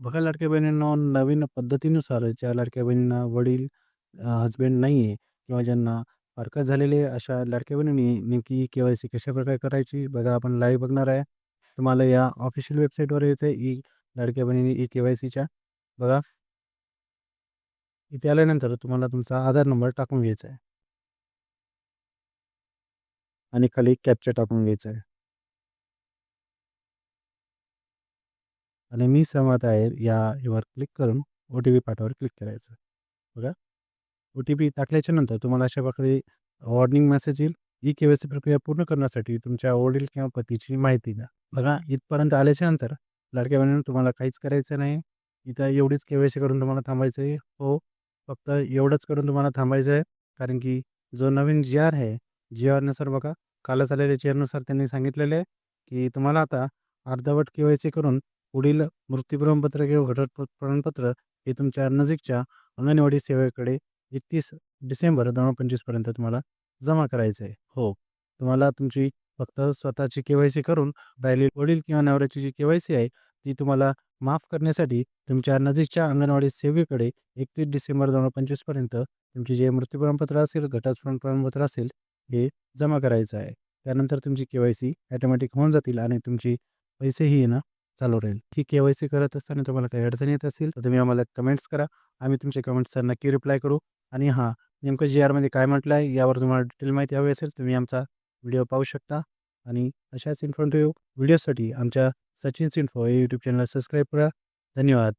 बघा लाडक्या बहिणींनो, नवीन पद्धतीनुसार ज्या लाडक्या बहिणींना वडील, हसबँड नाही आहे किंवा ज्यांना फारकत झालेले अशा लाडक्या बहिणींनी नेमकी के-वाय-सी कशाप्रकारे करायची बघा आपण लाईव्ह बघणार आहे. तुम्हाला या ऑफिशियल वेबसाईटवर यायचं आहे लाडक्या बहिणी के-वाय-सीच्या. बघा, इथे आल्यानंतर तुम्हाला तुमचा आधार नंबर टाकून घ्यायचा आहे आणि खाली कॅप्चा टाकून घ्यायचा आहे आणि मी सहमत आहे यावर क्लिक करून ओ-टी-पी पाठवावर क्लिक करायचं. बघा, ओ-टी-पी टाकल्याच्या नंतर तुम्हाला अशा प्रकारे वॉर्निंग मेसेज येईल. ई के-वाय-सी प्रक्रिया पूर्ण करण्यासाठी तुमच्या वडील किंवा पतीची माहिती द्या. बघा, इथपर्यंत आल्याच्या नंतर लाडक्या बहिणींनो तुम्हाला काहीच करायचं नाही. इथं एवढीच के-वाय-सी करून तुम्हाला थांबायचं आहे. हो, फक्त एवढंच करून तुम्हाला थांबायचं आहे. कारण की जो नवीन जी-आर आहे, जी-आरनुसार बघा, कालच आलेल्या जी-आरनुसार त्यांनी सांगितलेलं आहे, की तुम्हाला आता अर्धवट के-वाय-सी करून पुढील मृत्यू प्रमाणपत्र किंवा घटस्फोट प्रमाणपत्र हे तुमच्या नजीकच्या अंगणवाडी सेवेकडे 31 डिसेंबर 2025 पर्यंत तुम्हाला जमा करायचं आहे. हो, तुम्हाला तुमची फक्त स्वतःची के-वाय-सी करून राहिलेली वडील किंवा नवऱ्याची जी के-वाय-सी आहे, ती तुम्हाला माफ करण्यासाठी तुमच्या नजीकच्या अंगणवाडी सेवेकडे 31 डिसेंबर 2025 पर्यंत तुमचे जे मृत्यू प्रमाणपत्र असेल, घटस्फोट प्रमाणपत्र असेल, हे जमा करायचं आहे. त्यानंतर तुमची के-वाय-सी ऑटोमॅटिक होऊन जातील आणि तुमची पैसेही येणं चालू राहील. ही के-वाय-सी करत असताना तुम्हाला काही अडचण येत असेल, तर तुम्ही आम्हाला कमेंट्स करा. आम्ही तुमच्या कमेंट्सचा नक्की रिप्लाय करू. आणि हां, नेमकं जी-आरमध्ये काय म्हटलं आहे, यावर तुम्हाला डिटेल माहिती हवी असेल, तुम्ही आमचा व्हिडिओ पाहू शकता. आणि अशाच इन्फॉर्मेटिव्ह व्हिडिओसाठी आमच्या सचिन्स इन्फो या यूट्यूब चॅनलला सबस्क्राईब करा. धन्यवाद.